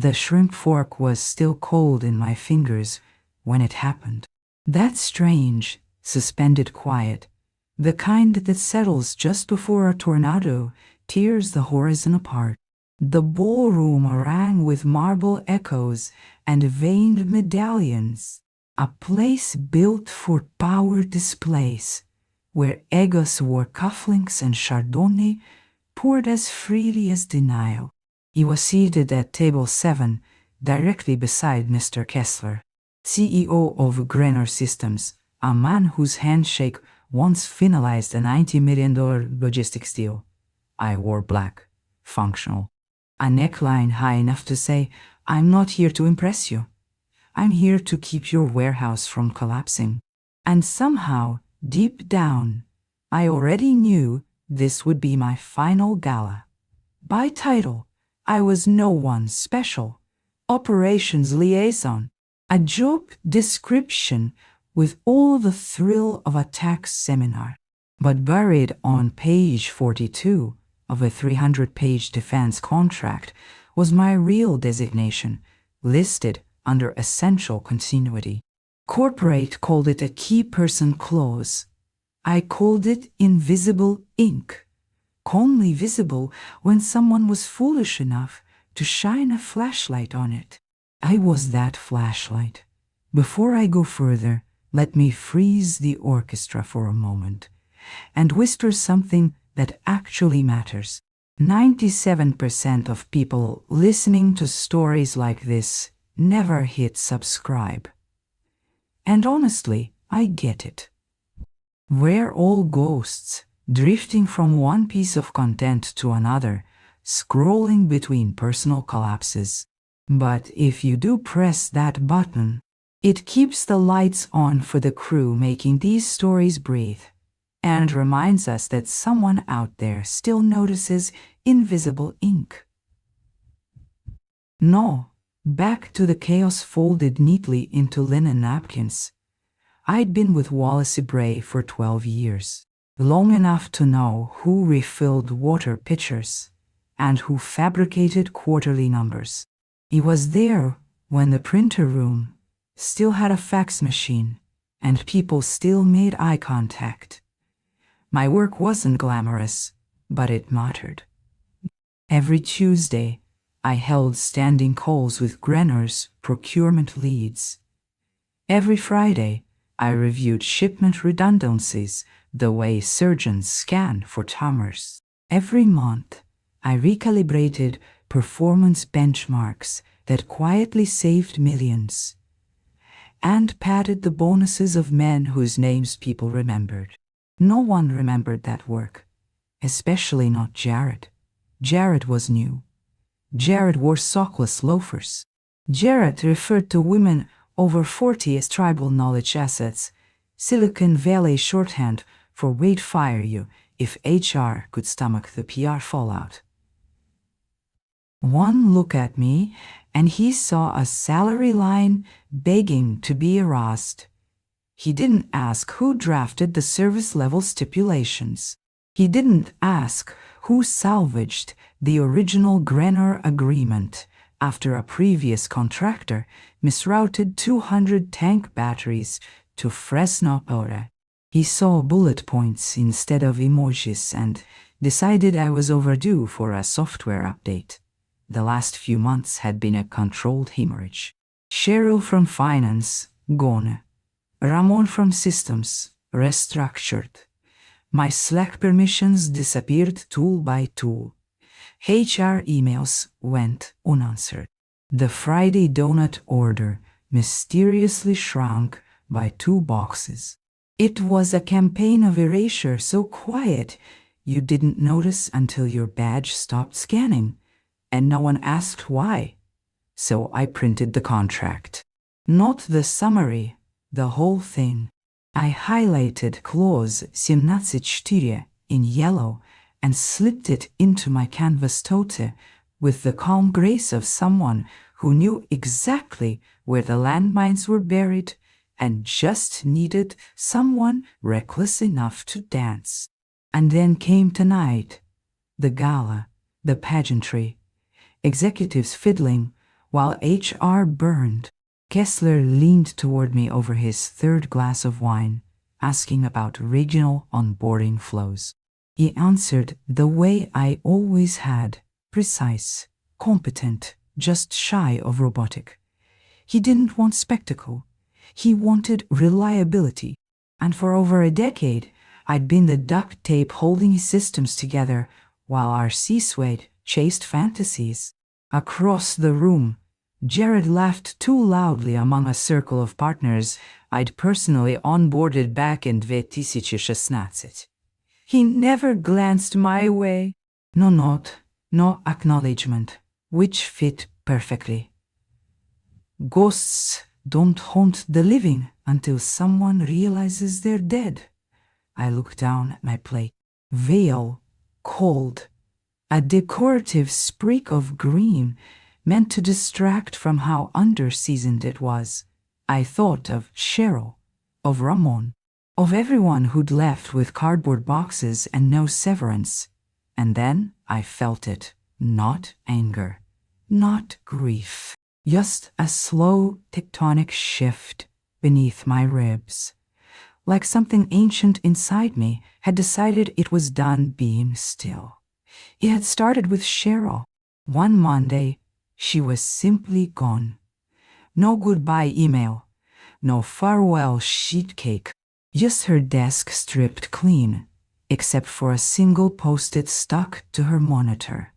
The shrimp fork was still cold in my fingers when it happened. That strange, suspended quiet, the kind that settles just before a tornado tears the horizon apart. The ballroom rang with marble echoes and veined medallions, a place built for power displays, where egos wore cufflinks and Chardonnay poured as freely as denial. He was seated at table 7, directly beside Mr. Kessler, CEO of Grenor Systems, a man whose handshake once finalized a $90 million logistics deal. I wore black, functional, a neckline high enough to say, "I'm not here to impress you. I'm here to keep your warehouse from collapsing." And somehow, deep down, I already knew this would be my final gala. By title, I was no one special. Operations liaison, a job description with all the thrill of a tax seminar. But buried on page 42 of a 300-page defense contract was my real designation, listed under essential continuity. Corporate called it a key person clause. I called it invisible ink, only visible when someone was foolish enough to shine a flashlight on it. I was that flashlight. Before I go further, let me freeze the orchestra for a moment and whisper something that actually matters. 97% of people listening to stories like this never hit subscribe. And honestly, I get it. We're all ghosts, drifting from one piece of content to another, scrolling between personal collapses. But if you do press that button, it keeps the lights on for the crew making these stories breathe, and reminds us that someone out there still notices invisible ink. No, back to the chaos folded neatly into linen napkins. I'd been with Wallace Bray for 12 years, long enough to know who refilled water pitchers and who fabricated quarterly numbers. He was there when the printer room still had a fax machine and people still made eye contact. My work wasn't glamorous, but it mattered. Every Tuesday, I held standing calls with Grenor's procurement leads. Every Friday, I reviewed shipment redundancies the way surgeons scan for tumors. Every month, I recalibrated performance benchmarks that quietly saved millions and padded the bonuses of men whose names people remembered. No one remembered that work, especially not Jared. Jared was new. Jared wore sockless loafers. Jared referred to women over 40 as tribal knowledge assets, Silicon Valley shorthand for "we'd fire you if HR could stomach the PR fallout." One look at me, and he saw a salary line begging to be erased. He didn't ask who drafted the service level stipulations. He didn't ask who salvaged the original Grenor agreement after a previous contractor misrouted 200 tank batteries to Fresno, Ore. He saw bullet points instead of emojis and decided I was overdue for a software update. The last few months had been a controlled hemorrhage. Cheryl from finance, gone. Ramon from systems, restructured. My Slack permissions disappeared tool by tool. HR emails went unanswered. The Friday donut order mysteriously shrunk by 2 boxes. It was a campaign of erasure so quiet you didn't notice until your badge stopped scanning, and no one asked why. So I printed the contract. Not the summary, the whole thing. I highlighted clause 17.4 in yellow and slipped it into my canvas tote with the calm grace of someone who knew exactly where the landmines were buried and just needed someone reckless enough to dance. And then came tonight, the gala, the pageantry, executives fiddling while HR burned. Kessler leaned toward me over his third glass of wine, asking about regional onboarding flows. He answered the way I always had, precise, competent, just shy of robotic. He didn't want spectacle. He wanted reliability. And for over a decade, I'd been the duct tape holding his systems together while our C-suite chased fantasies. Across the room, Jared laughed too loudly among a circle of partners I'd personally onboarded back in 2016. He never glanced my way. No nod, no acknowledgement, which fit perfectly. Ghosts don't haunt the living until someone realizes they're dead. I looked down at my plate. Veal, cold, a decorative sprig of green meant to distract from how under-seasoned it was. I thought of Cheryl, of Ramon, of everyone who'd left with cardboard boxes and no severance. And then I felt it. Not anger, not grief. Just a slow tectonic shift beneath my ribs. Like something ancient inside me had decided it was done being still. It had started with Cheryl. One Monday, she was simply gone. No goodbye email, no farewell sheet cake, just her desk stripped clean, except for a single post-it stuck to her monitor.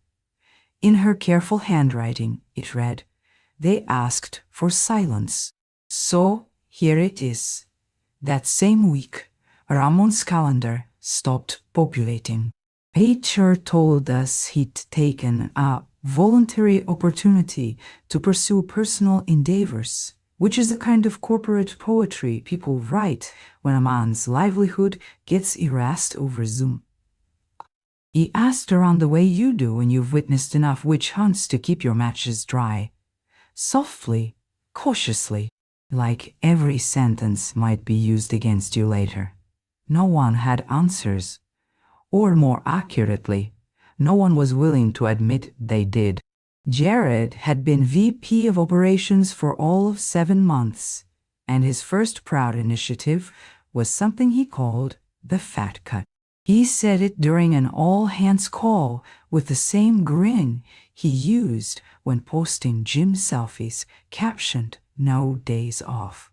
In her careful handwriting, it read, "They asked for silence. So here it is." That same week, Ramon's calendar stopped populating. HR told us he'd taken a voluntary opportunity to pursue personal endeavors, which is the kind of corporate poetry people write when a man's livelihood gets erased over Zoom. He asked around the way you do when you've witnessed enough witch hunts to keep your matches dry. Softly, cautiously, like every sentence might be used against you later. No one had answers. Or more accurately, no one was willing to admit they did. Jared had been VP of Operations for all of 7 months, and his first proud initiative was something he called the Fat Cut. He said it during an all-hands call with the same grin he used when posting gym selfies captioned "No days off."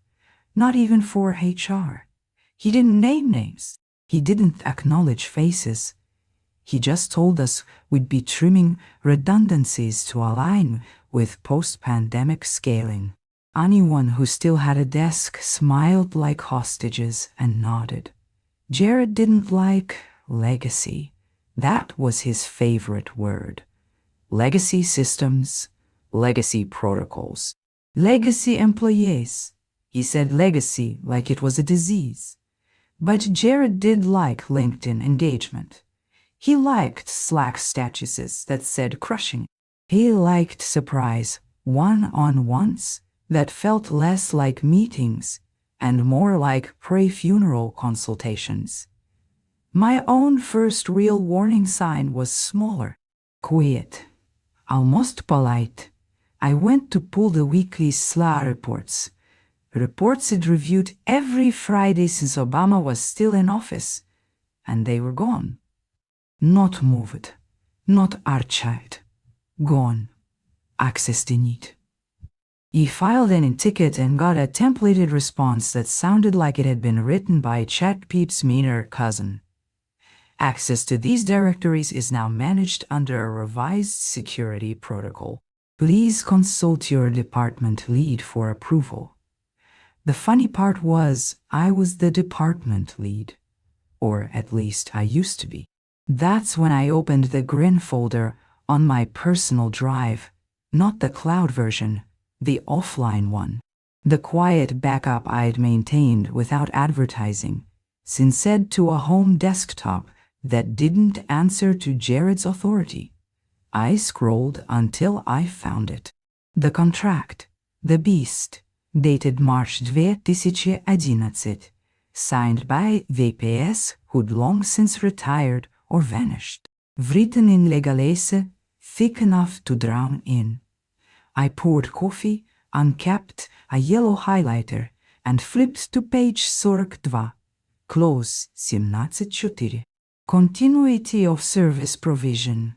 Not even for HR. He didn't name names. He didn't acknowledge faces. He just told us we'd be trimming redundancies to align with post-pandemic scaling. Anyone who still had a desk smiled like hostages and nodded. Jared didn't like legacy. That was his favorite word. Legacy systems, legacy protocols, legacy employees. He said legacy like it was a disease. But Jared did like LinkedIn engagement. He liked Slack statuses that said crushing. He liked surprise one-on-ones that felt less like meetings and more like pre-funeral consultations. My own first real warning sign was smaller, quiet, almost polite. I went to pull the weekly SLA reports. Reports he'd reviewed every Friday since Obama was still in office, and they were gone. Not moved, not archived, gone, access denied. He filed an in-ticket and got a templated response that sounded like it had been written by ChatPeep's meaner cousin. Access to these directories is now managed under a revised security protocol. Please consult your department lead for approval. The funny part was, I was the department lead. Or at least I used to be. That's when I opened the Grin folder on my personal drive, not the cloud version, the offline one. The quiet backup I'd maintained without advertising, synced to a home desktop that didn't answer to Jared's authority. I scrolled until I found it. The contract, the beast, dated March 2011, signed by VPS who'd long since retired or vanished. Written in legalese, thick enough to drown in. I poured coffee, uncapped a yellow highlighter, and flipped to page 42. Clause 17.4. Continuity of service provision.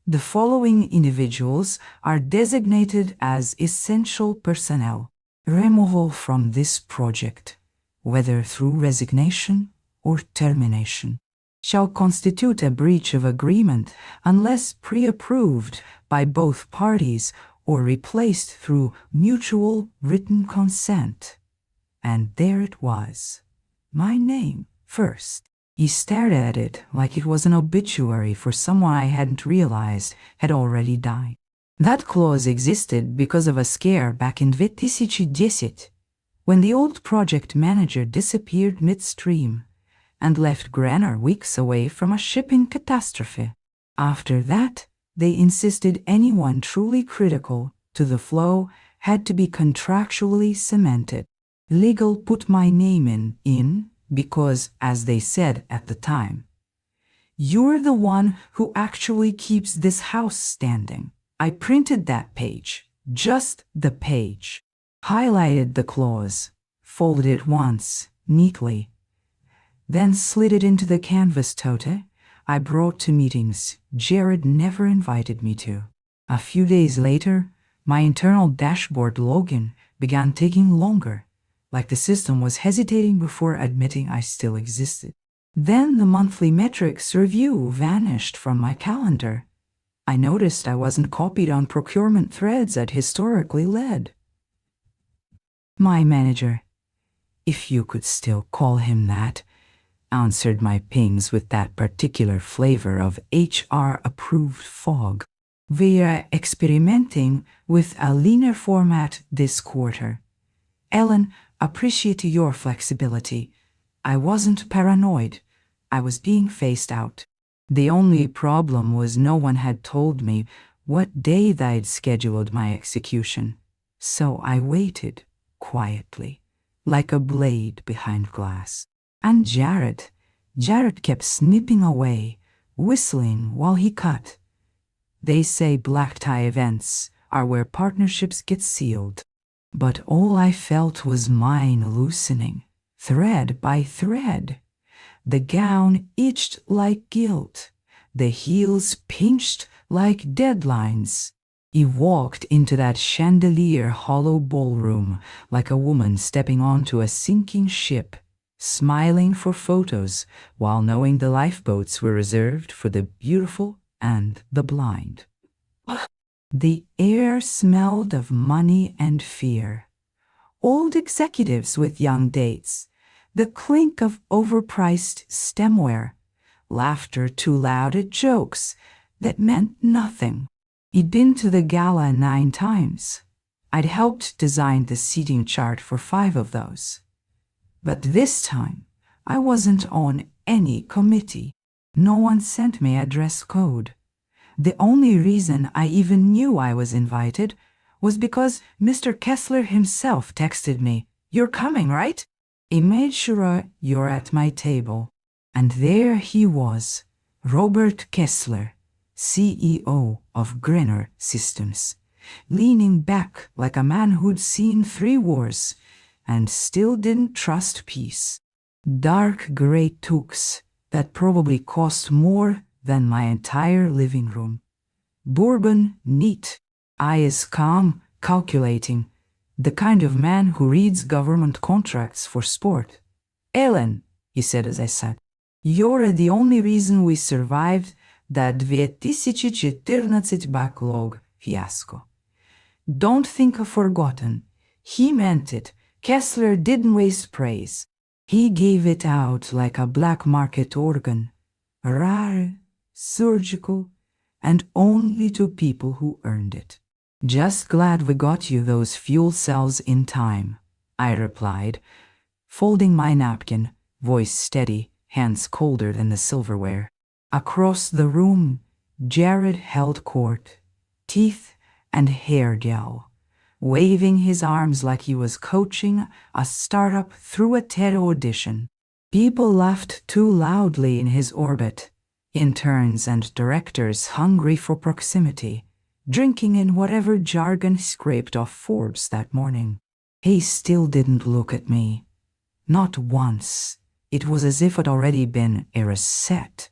The following individuals are designated as essential personnel. Removal from this project, whether through resignation or termination, shall constitute a breach of agreement unless pre-approved by both parties or replaced through mutual written consent. And there it was, my name first. He stared at it like it was an obituary for someone I hadn't realized had already died. That clause existed because of a scare back in 2010, when the old project manager disappeared midstream and left Granner weeks away from a shipping catastrophe. After that, they insisted anyone truly critical to the flow had to be contractually cemented. Legal put my name in because, as they said at the time, "You're the one who actually keeps this house standing." I printed that page, just the page, highlighted the clause, folded it once, neatly, then slid it into the canvas tote I brought to meetings Jared never invited me to. A few days later, my internal dashboard login began taking longer, like the system was hesitating before admitting I still existed. Then the monthly metrics review vanished from my calendar. I noticed I wasn't copied on procurement threads I'd historically led. My manager, if you could still call him that, answered my pings with that particular flavor of HR-approved fog. We're experimenting with a leaner format this quarter. Ellen, appreciate your flexibility. I wasn't paranoid. I was being phased out. The only problem was no one had told me what day they'd scheduled my execution. So I waited, quietly, like a blade behind glass. And Jared kept snipping away, whistling while he cut. They say black tie events are where partnerships get sealed. But all I felt was mine loosening, thread by thread. The gown itched like guilt. The heels pinched like deadlines. He walked into that chandelier hollow ballroom like a woman stepping onto a sinking ship, smiling for photos while knowing the lifeboats were reserved for the beautiful and the blind. The air smelled of money and fear. Old executives with young dates, the clink of overpriced stemware, laughter too loud at jokes that meant nothing. He'd been to the gala 9 times. I'd helped design the seating chart for 5 of those. But this time, I wasn't on any committee. No one sent me a dress code. The only reason I even knew I was invited was because Mr. Kessler himself texted me, "You're coming, right?" He made sure you're at my table. And there he was, Robert Kessler, CEO of Grenner Systems, leaning back like a man who'd seen 3 wars and still didn't trust peace. Dark gray toques that probably cost more than my entire living room. Bourbon neat, eyes calm, calculating, the kind of man who reads government contracts for sport. "Ellen," he said as I sat, "you're the only reason we survived that 2014 backlog fiasco. Don't think I've forgotten. He meant it. Kessler didn't waste praise. He gave it out like a black market organ, rare, surgical, and only to people who earned it." "Just glad we got you those fuel cells in time," I replied, folding my napkin, voice steady, hands colder than the silverware. Across the room, Jared held court, teeth and hair gel, waving his arms like he was coaching a startup through a TED audition. People laughed too loudly in his orbit, interns and directors hungry for proximity, drinking in whatever jargon scraped off Forbes that morning. He still didn't look at me. Not once. It was as if it already been a reset,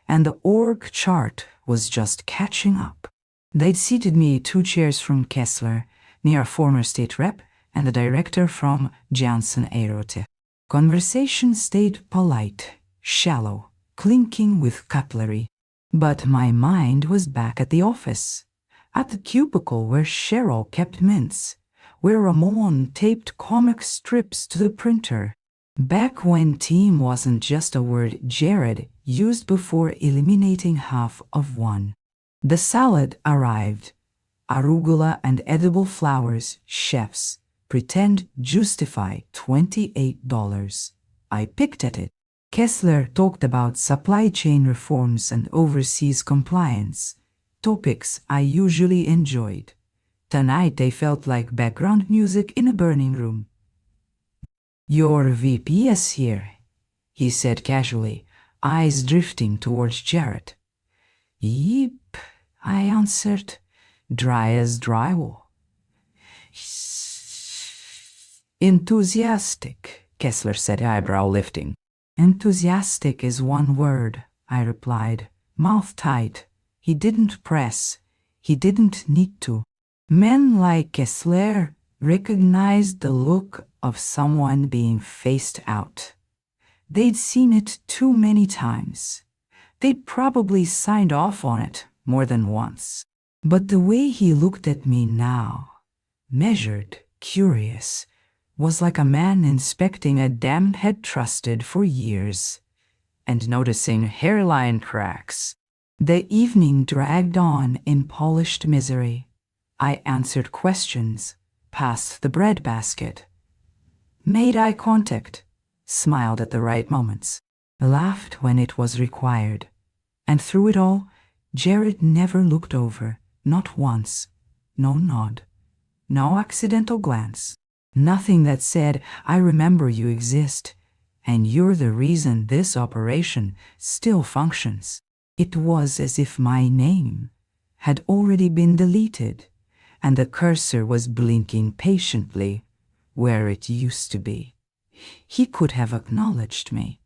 and the org chart was just catching up. They'd seated me 2 chairs from Kessler, near a former state rep and a director from Janssen Aerotech. Conversation stayed polite, shallow, clinking with cutlery. But my mind was back at the office, at the cubicle where Cheryl kept mints, where Ramon taped comic strips to the printer. Back when team wasn't just a word Jared used before eliminating half of one. The salad arrived. Arugula and edible flowers, chefs, pretend justify $28. I picked at it. Kessler talked about supply chain reforms and overseas compliance, topics I usually enjoyed. Tonight they felt like background music in a burning room. "Your VP is here," he said casually, eyes drifting towards Jared. "Yep," I answered, dry as drywall. "Enthusiastic," Kessler said, eyebrow lifting. "Enthusiastic is one word," I replied, mouth tight. He didn't press. He didn't need to. Men like Kessler recognized the look of someone being phased out. They'd seen it too many times. They'd probably signed off on it more than once. But the way he looked at me now, measured, curious, was like a man inspecting a dam he'd trusted for years and noticing hairline cracks. The evening dragged on in polished misery. I answered questions, passed the bread basket, made eye contact, smiled at the right moments, laughed when it was required. And through it all, Jared never looked over, not once. No nod, no accidental glance. Nothing that said, "I remember you exist, and you're the reason this operation still functions." It was as if my name had already been deleted, and the cursor was blinking patiently where it used to be. He could have acknowledged me.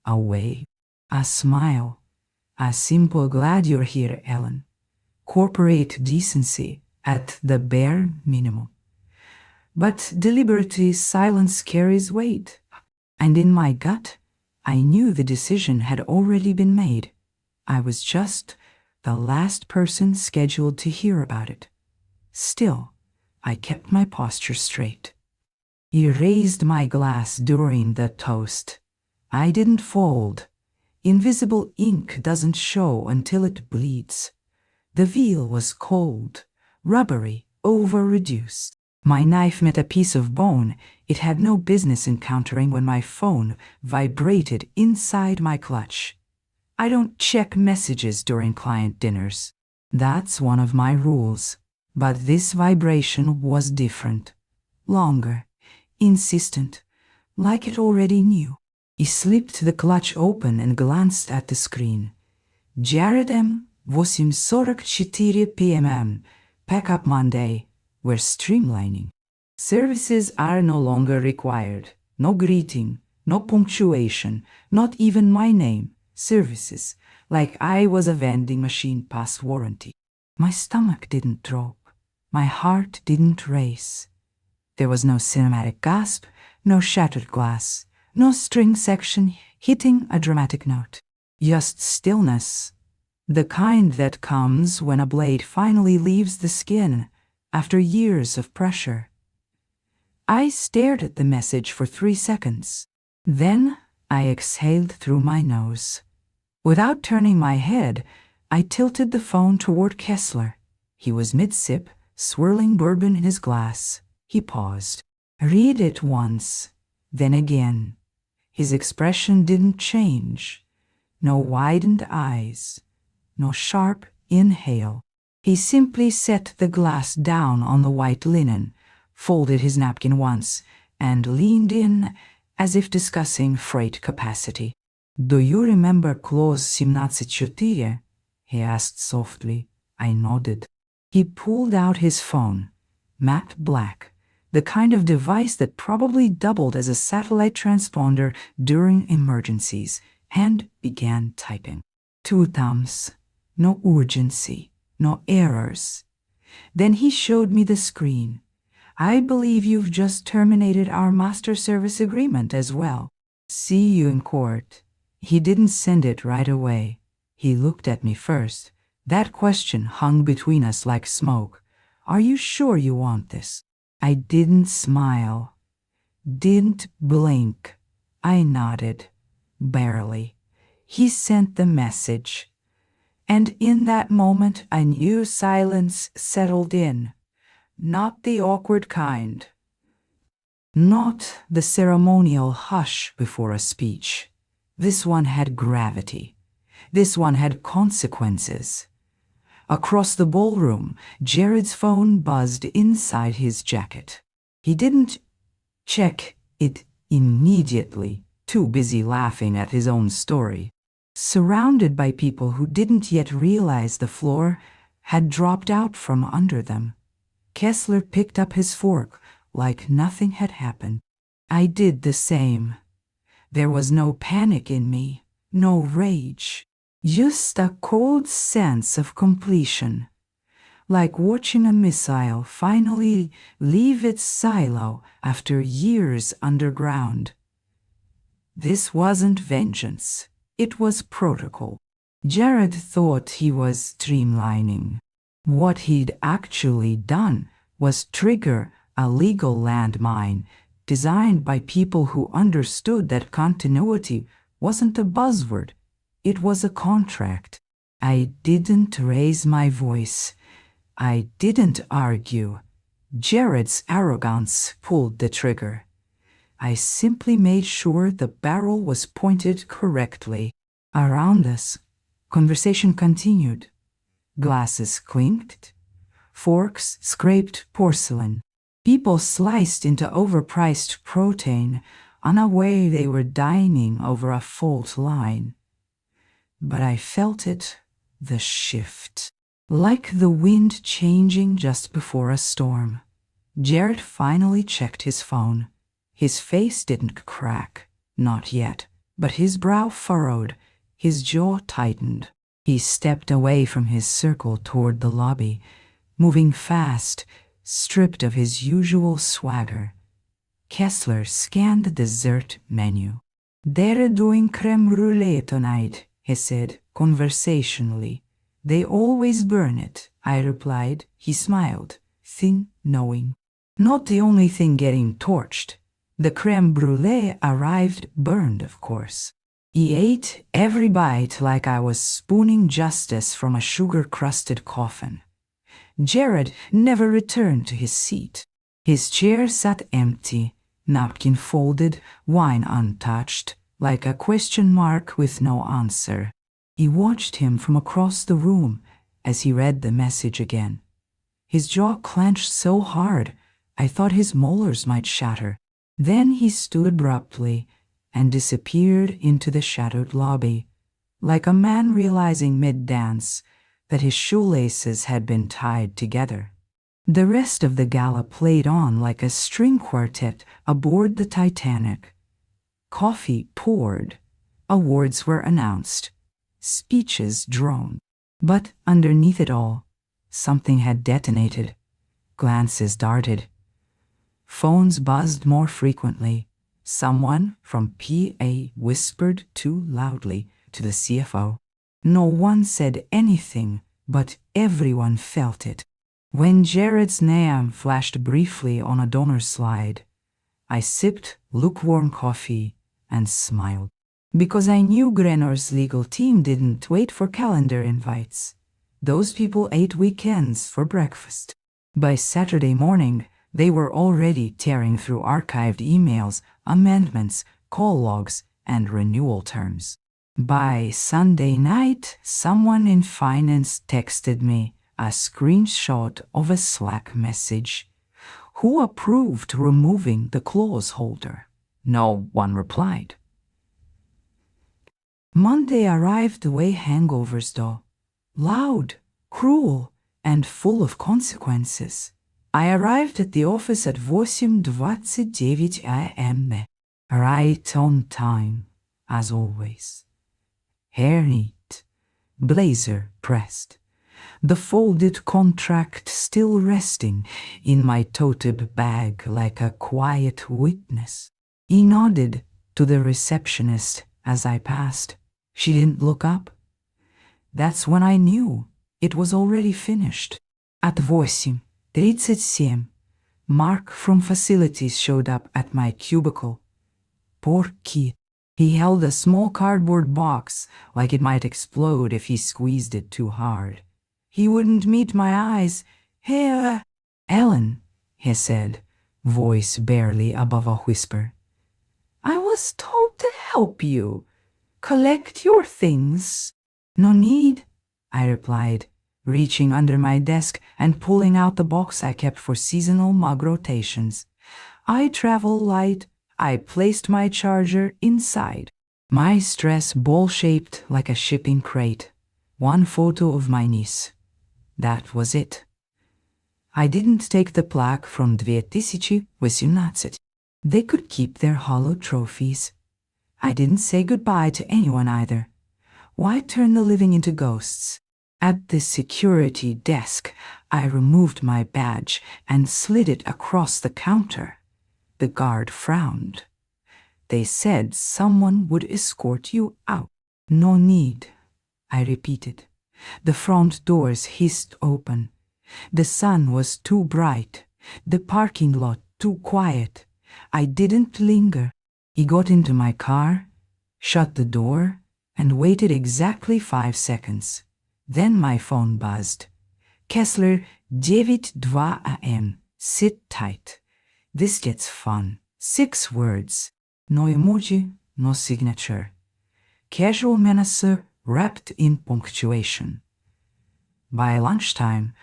A wave, a smile, a simple "glad you're here, Ellen." Corporate decency at the bare minimum. But deliberately, silence carries weight, and in my gut, I knew the decision had already been made. I was just the last person scheduled to hear about it. Still, I kept my posture straight. He raised my glass during the toast. I didn't fold. Invisible ink doesn't show until it bleeds. The veal was cold, rubbery, over-reduced. My knife met a piece of bone it had no business encountering when my phone vibrated inside my clutch. I don't check messages during client dinners. That's one of my rules. But this vibration was different. Longer, insistent, like it already knew. He slipped the clutch open and glanced at the screen. Jared M. 8:44 p.m. Pack up Monday. We're streamlining. Services are no longer required. No greeting, no punctuation, not even my name. Services, like I was a vending machine past warranty. My stomach didn't drop. My heart didn't race. There was no cinematic gasp, no shattered glass, no string section hitting a dramatic note. Just stillness. The kind that comes when a blade finally leaves the skin after years of pressure. I stared at the message for 3 seconds. Then I exhaled through my nose. Without turning my head, I tilted the phone toward Kessler. He was mid-sip, swirling bourbon in his glass. He paused. Read it once, then again. His expression didn't change. No widened eyes, no sharp inhale. He simply set the glass down on the white linen, folded his napkin once, and leaned in as if discussing freight capacity. "Do you remember clause 17.4? He asked softly. I nodded. He pulled out his phone, matte black, the kind of device that probably doubled as a satellite transponder during emergencies, and began typing. 2 thumbs. No urgency. No errors. Then he showed me the screen. I believe you've just terminated our master service agreement as well. See you in court. He didn't send it right away. He looked at me first. That question hung between us like smoke. Are you sure you want this? I didn't smile. Didn't blink. I nodded. Barely. He sent the message. And in that moment I knew silence settled in. Not the awkward kind. Not the ceremonial hush before a speech. This one had gravity. This one had consequences. Across the ballroom, Jared's phone buzzed inside his jacket. He didn't check it immediately, too busy laughing at his own story. Surrounded by people who didn't yet realize the floor had dropped out from under them, Kessler picked up his fork like nothing had happened. I did the same. There was no panic in me, no rage, just a cold sense of completion, like watching a missile finally leave its silo after years underground. This wasn't vengeance. It was protocol. Jared thought he was streamlining. What he'd actually done was trigger a legal landmine designed by people who understood that continuity wasn't a buzzword. It was a contract. I didn't raise my voice. I didn't argue. Jared's arrogance pulled the trigger. I simply made sure the barrel was pointed correctly. Around us, conversation continued. Glasses clinked. Forks scraped porcelain. People sliced into overpriced protein, unaware they were dining over a fault line. But I felt it, the shift. Like the wind changing just before a storm. Jared finally checked his phone. His face didn't crack, not yet, but his brow furrowed, his jaw tightened. He stepped away from his circle toward the lobby, moving fast, stripped of his usual swagger. Kessler scanned the dessert menu. "They're doing creme brulee tonight," he said conversationally. "They always burn it," I replied. He smiled, thin, knowing. Not the only thing getting torched. The creme brulee arrived burned, of course. He ate every bite like I was spooning justice from a sugar-crusted coffin. Jared never returned to his seat. His chair sat empty, napkin folded, wine untouched, like a question mark with no answer. He watched him from across the room as he read the message again. His jaw clenched so hard, I thought his molars might shatter. Then he stood abruptly and disappeared into the shadowed lobby, like a man realizing mid-dance that his shoelaces had been tied together. The rest of the gala played on like a string quartet aboard the Titanic. Coffee poured. Awards were announced. Speeches droned. But underneath it all, something had detonated. Glances darted. Phones buzzed more frequently. Someone from PA whispered too loudly to the CFO. No one said anything, but everyone felt it. When Jared's name flashed briefly on a donor slide, I sipped lukewarm coffee and smiled. Because I knew Grenor's legal team didn't wait for calendar invites. Those people ate weekends for breakfast. By Saturday morning, they were already tearing through archived emails, amendments, call logs, and renewal terms. By Sunday night, someone in finance texted me a screenshot of a Slack message. Who approved removing the clause holder? No one replied. Monday arrived the way hangovers do. Loud, cruel, and full of consequences. I arrived at the office at 8:29 a.m. Right on time, as always. Hair neat, blazer pressed, the folded contract still resting in my toted bag like a quiet witness. He nodded to the receptionist as I passed. She didn't look up. That's when I knew it was already finished. At 8:37, Mark from facilities showed up at my cubicle. Porky. He held a small cardboard box like it might explode if he squeezed it too hard. He wouldn't meet my eyes. "Hey, Ellen," he said, voice barely above a whisper. "I was told to help you. Collect your things." "No need," I replied, reaching under my desk and pulling out the box I kept for seasonal mug rotations. "I travel light." I placed my charger inside. My stress ball-shaped like a shipping crate. One photo of my niece. That was it. I didn't take the plaque from 2018. They could keep their hollow trophies. I didn't say goodbye to anyone either. Why turn the living into ghosts? At the security desk, I removed my badge and slid it across the counter. The guard frowned. "They said someone would escort you out." "No need," I repeated. The front doors hissed open. The sun was too bright, the parking lot too quiet. I didn't linger. He got into my car, shut the door, and waited exactly 5 seconds. Then my phone buzzed. "Kessler, 9:02 a.m. Sit tight. This gets fun." 6 words. No emoji, no signature. Casual menace wrapped in punctuation. By lunchtime,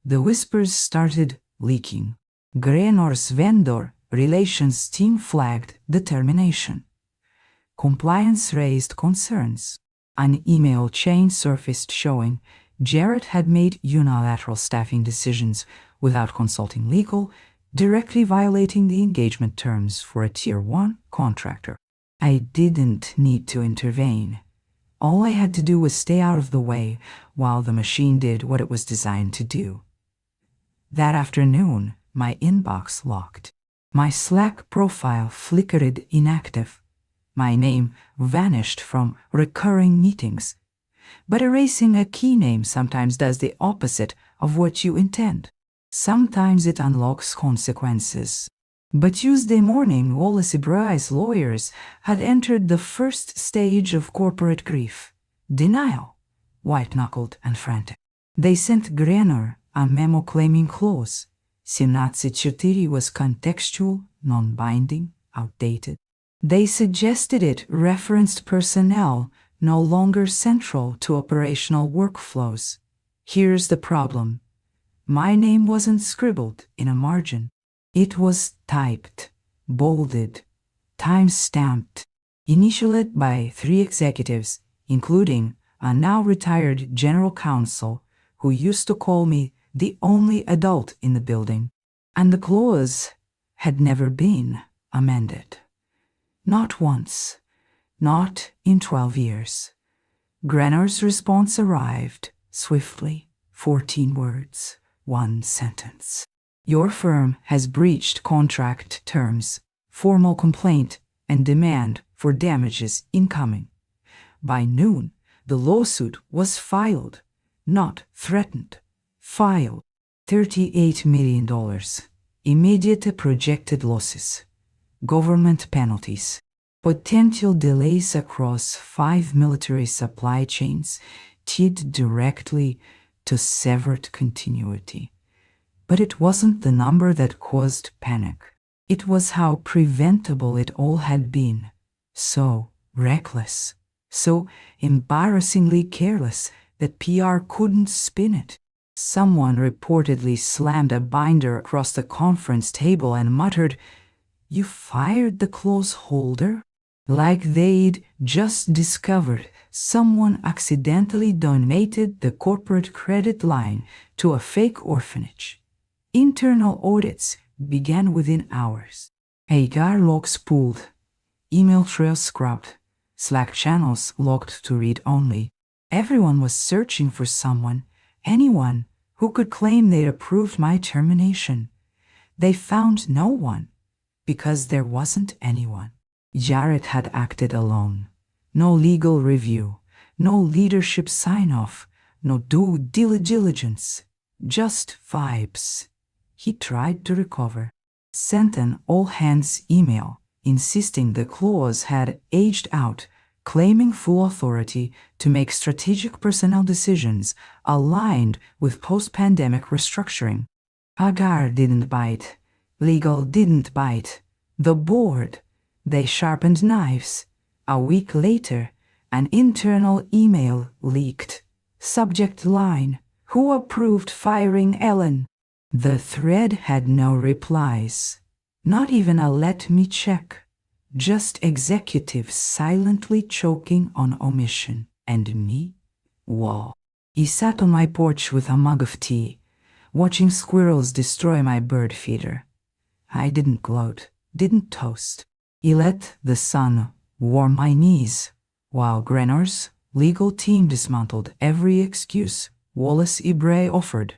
the whispers started leaking. Granor's vendor relations team flagged the termination. Compliance raised concerns. An email chain surfaced showing Jarrett had made unilateral staffing decisions without consulting legal, directly violating the engagement terms for a Tier 1 contractor. I didn't need to intervene. All I had to do was stay out of the way while the machine did what it was designed to do. That afternoon, my inbox locked. My Slack profile flickered inactive. My name vanished from recurring meetings. But erasing a key name sometimes does the opposite of what you intend. Sometimes it unlocks consequences. But Tuesday morning, Wallace Ibrahim's lawyers had entered the first stage of corporate grief. Denial, white-knuckled and frantic. They sent Granor a memo claiming clause. 17:4 was contextual, non-binding, outdated. They suggested it referenced personnel no longer central to operational workflows. Here's the problem. My name wasn't scribbled in a margin. It was typed, bolded, time-stamped, initialed by 3 executives, including a now-retired general counsel who used to call me the only adult in the building. And the clause had never been amended. Not once. Not in 12 years. Granor's response arrived swiftly. 14 words. 1 sentence. Your firm has breached contract terms. Formal complaint and demand for damages incoming. By noon, the lawsuit was filed, not threatened. Filed. $38 million. Immediate projected losses. Government penalties. Potential delays across 5 military supply chains tied directly to severed continuity. But it wasn't the number that caused panic. It was how preventable it all had been. So reckless, so embarrassingly careless that PR couldn't spin it. Someone reportedly slammed a binder across the conference table and muttered, "You fired the clause holder?" like they'd just discovered someone accidentally donated the corporate credit line to a fake orphanage. Internal audits began within hours. HR logs pulled, email trails scrubbed, Slack channels logged to read only. Everyone was searching for someone, anyone, who could claim they'd approved my termination. They found no one, because there wasn't anyone. Jared had acted alone. No legal review, no leadership sign-off, no due diligence, just vibes. He tried to recover, sent an all-hands email insisting the clause had aged out, claiming full authority to make strategic personnel decisions aligned with post-pandemic restructuring. HR didn't bite. Legal didn't bite. The board. They sharpened knives. A week later, an internal email leaked. Subject line: "Who approved firing Ellen?" The thread had no replies. Not even a "let me check." Just executives silently choking on omission. And me? Whoa. He sat on my porch with a mug of tea, watching squirrels destroy my bird feeder. I didn't gloat, didn't toast. He let the sun warm my knees, while Grenor's legal team dismantled every excuse Wallace Ibre offered.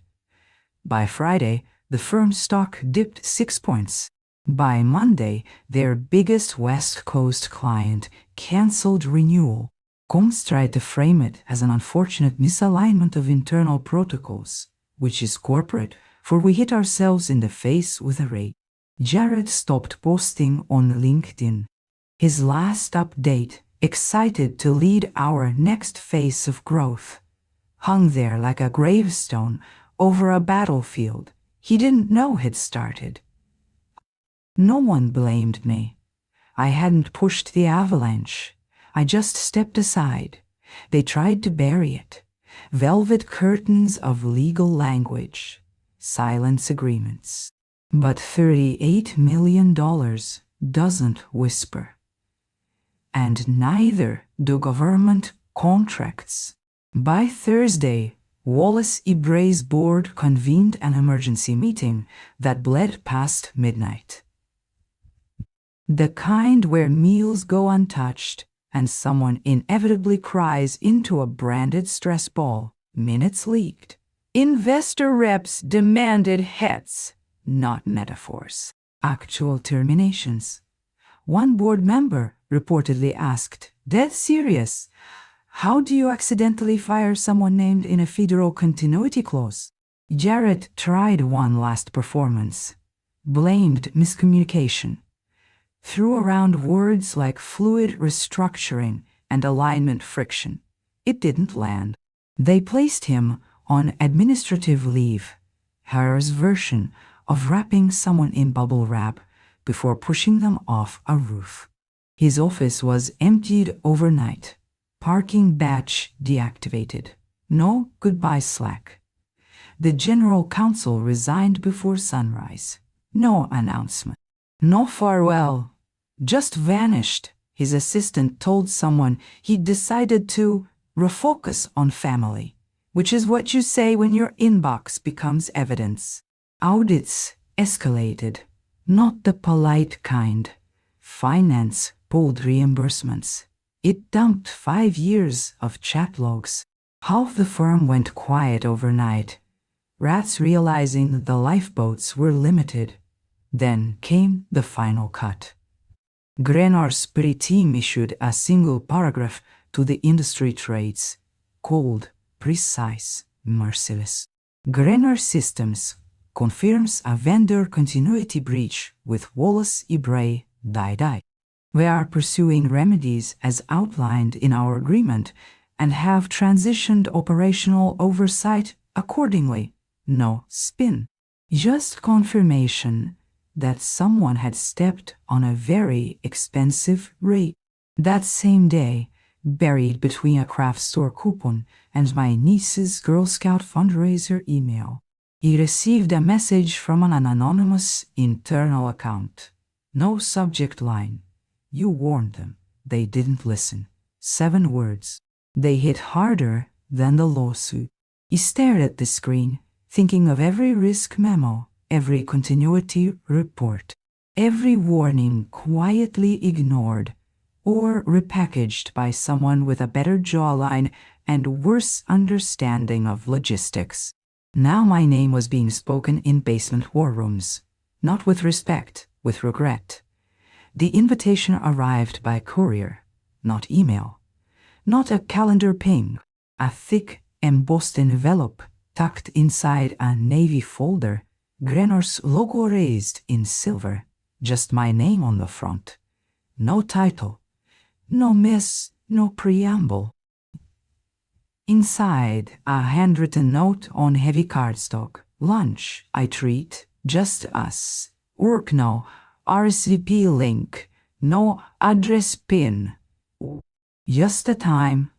By Friday, the firm's stock dipped 6 points. By Monday, their biggest West Coast client canceled renewal. Combs tried to frame it as an unfortunate misalignment of internal protocols, which is corporate, for we hit ourselves in the face with a rate. Jared stopped posting on LinkedIn. His last update, excited to lead our next phase of growth, hung there like a gravestone over a battlefield he didn't know had started. No one blamed me. I hadn't pushed the avalanche. I just stepped aside. They tried to bury it. Velvet curtains of legal language. Silence agreements. But $38 million doesn't whisper. And neither do government contracts. By Thursday, Wallace Ibre's board convened an emergency meeting that bled past midnight. The kind where meals go untouched and someone inevitably cries into a branded stress ball. Minutes leaked. Investor reps demanded heads, not metaphors. Actual terminations. One board member reportedly asked, dead serious, "How do you accidentally fire someone named in a federal continuity clause?" Jared tried one last performance. Blamed miscommunication. Threw around words like fluid restructuring and alignment friction. It didn't land. They placed him on administrative leave, Harris' version of wrapping someone in bubble wrap before pushing them off a roof. His office was emptied overnight. Parking badge deactivated. No goodbye Slack. The general counsel resigned before sunrise. No announcement. No farewell. Just vanished. His assistant told someone he'd decided to refocus on family, which is what you say when your inbox becomes evidence. Audits escalated. Not the polite kind. Finance pulled reimbursements. It dumped 5 years of chat logs. Half the firm went quiet overnight. Rats realizing the lifeboats were limited. Then came the final cut. Grenor's pre-team issued a single paragraph to the industry trades, cold, precise, merciless. Grenor Systems confirms a vendor continuity breach with Wallace Ibre, die. We are pursuing remedies as outlined in our agreement and have transitioned operational oversight accordingly. No spin. Just confirmation that someone had stepped on a very expensive rate. That same day, buried between a craft store coupon and my niece's Girl Scout fundraiser email, he received a message from an anonymous internal account. No subject line. You warned them. They didn't listen. 7 words. They hit harder than the lawsuit. He stared at the screen, thinking of every risk memo, every continuity report, every warning quietly ignored or repackaged by someone with a better jawline and worse understanding of logistics. Now my name was being spoken in basement war rooms, not with respect, with regret. The invitation arrived by courier, not email, not a calendar ping, a thick, embossed envelope tucked inside a navy folder, Grenor's logo raised in silver, just my name on the front. No title, no miss, no preamble. Inside, a handwritten note on heavy cardstock. Lunch, I treat, just us. Work no, RSVP link, no address pin. Just a time,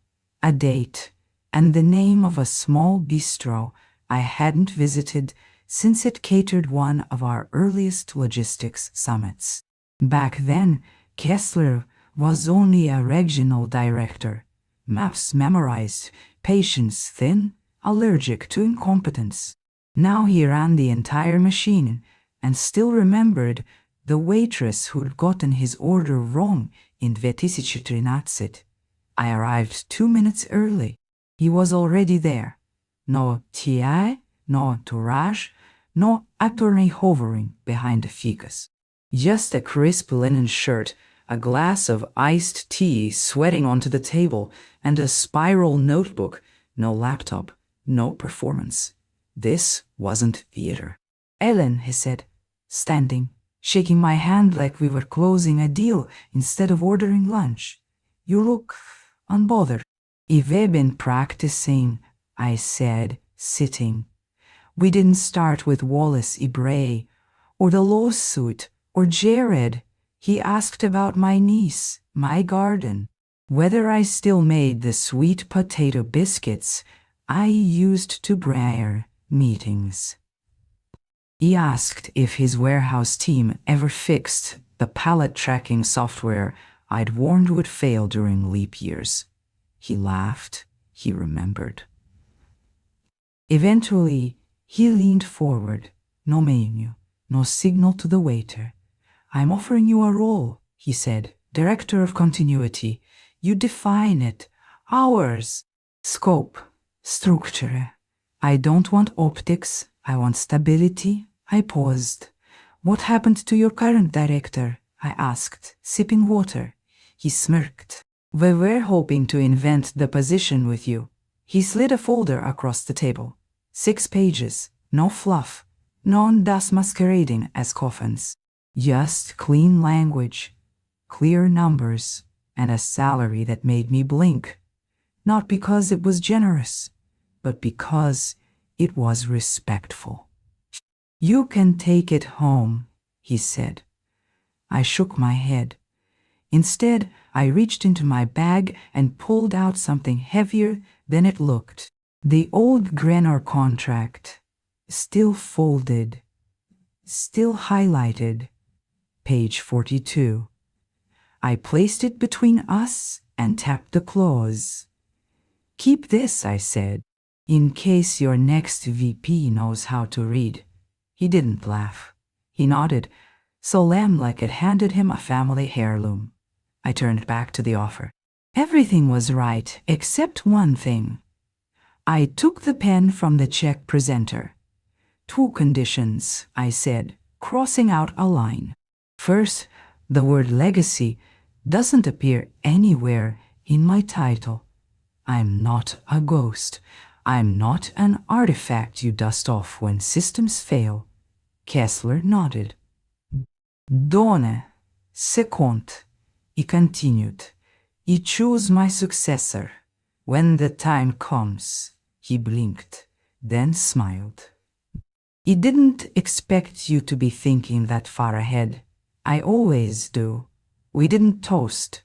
a date, and the name of a small bistro I hadn't visited since it catered one of our earliest logistics summits. Back then, Kessler was only a regional director. Maps memorized, patience thin, allergic to incompetence. Now he ran the entire machine and still remembered the waitress who'd gotten his order wrong in 2013. I arrived 2 minutes early. He was already there. No TI, no entourage, no attorney hovering behind the ficus. Just a crisp linen shirt, a glass of iced tea sweating onto the table, and a spiral notebook. No laptop, no performance. This wasn't theater. Ellen, he said, standing, shaking my hand like we were closing a deal instead of ordering lunch. You look unbothered. If we've been practicing, I said, sitting. We didn't start with Wallace Ibray, or the lawsuit, or Jared. He asked about my niece, my garden, whether I still made the sweet potato biscuits I used to Breyer meetings. He asked if his warehouse team ever fixed the pallet tracking software I'd warned would fail during leap years. He laughed. He remembered. Eventually, he leaned forward. No menu, no signal to the waiter. I'm offering you a role, he said. Director of continuity. You define it. Ours. Scope. Structure. I don't want optics. I want stability. I paused. What happened to your current director? I asked, sipping water. He smirked. We were hoping to invent the position with you. He slid a folder across the table. 6 pages. No fluff. None thus masquerading as coffins. Just clean language, clear numbers, and a salary that made me blink. Not because it was generous, but because it was respectful. You can take it home, he said. I shook my head. Instead, I reached into my bag and pulled out something heavier than it looked. The old Grenor contract, still folded, still highlighted. Page 42. I placed it between us and tapped the clause. Keep this, I said, in case your next VP knows how to read. He didn't laugh. He nodded, solemn like it handed him a family heirloom. I turned back to the offer. Everything was right except one thing. I took the pen from the check presenter. 2 conditions, I said, crossing out a line. First, the word legacy doesn't appear anywhere in my title. I'm not a ghost. I'm not an artifact you dust off when systems fail. Kessler nodded. Done. Second, he continued. You choose my successor. When the time comes, he blinked, then smiled. He didn't expect you to be thinking that far ahead. I always do. We didn't toast.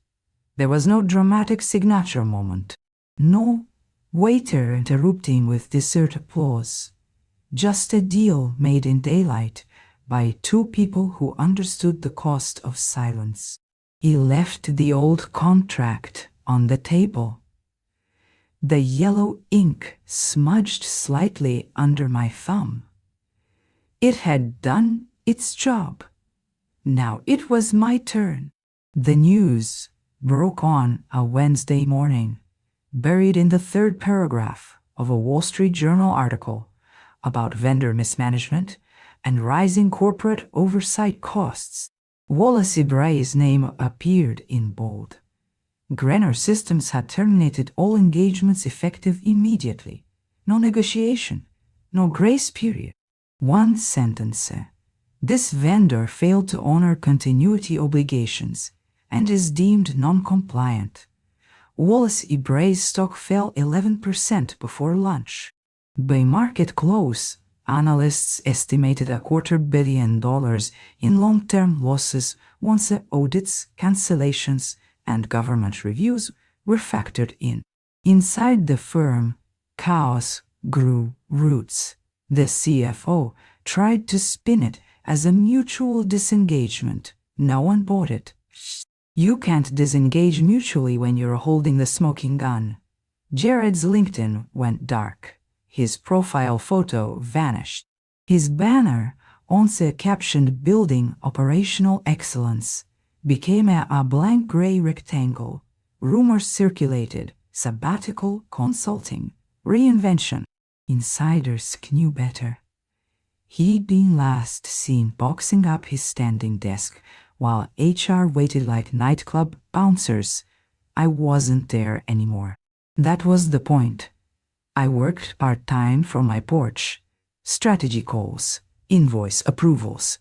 There was no dramatic signature moment. No waiter interrupting with dessert applause. Just a deal made in daylight by 2 people who understood the cost of silence. He left the old contract on the table. The yellow ink smudged slightly under my thumb. It had done its job. Now it was my turn. The news broke on a Wednesday morning, buried in the third paragraph of a Wall Street Journal article about vendor mismanagement and rising corporate oversight costs. Wallace Ibray's name appeared in bold. Grenner Systems had terminated all engagements effective immediately. No negotiation, no grace period. One sentence. This vendor failed to honor continuity obligations and is deemed non-compliant. Wallace Ibray's stock fell 11% before lunch. By market close, analysts estimated $250 million in long-term losses once the audits, cancellations, and government reviews were factored in. Inside the firm, chaos grew roots. The CFO tried to spin it as a mutual disengagement. No one bought it. You can't disengage mutually when you're holding the smoking gun. Jared's LinkedIn went dark. His profile photo vanished. His banner, once captioned Building Operational Excellence, became a blank gray rectangle. Rumors circulated: sabbatical, consulting, reinvention. Insiders knew better. He'd been last seen boxing up his standing desk while HR waited like nightclub bouncers. I wasn't there anymore. That was the point. I worked part-time from my porch. Strategy calls, invoice approvals.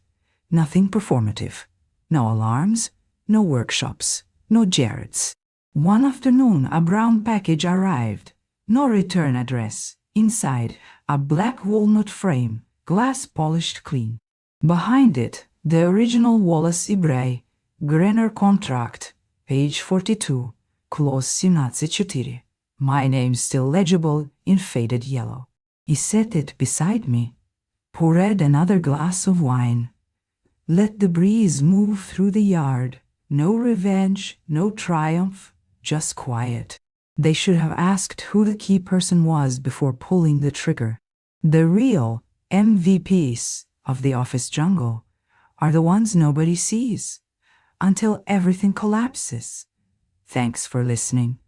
Nothing performative. No alarms, no workshops, no Jareds. One afternoon, a brown package arrived. No return address. Inside, a black walnut frame, glass polished clean. Behind it, the original Wallace Ibray, Grenner contract, page 42, clause 17. My name still legible in faded yellow. He set it beside me, poured another glass of wine. Let the breeze move through the yard. No revenge, no triumph, just quiet. They should have asked who the key person was before pulling the trigger. The real MVPs of the office jungle are the ones nobody sees until everything collapses. Thanks for listening.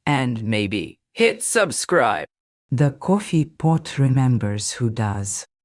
And maybe hit subscribe. The coffee pot remembers who does.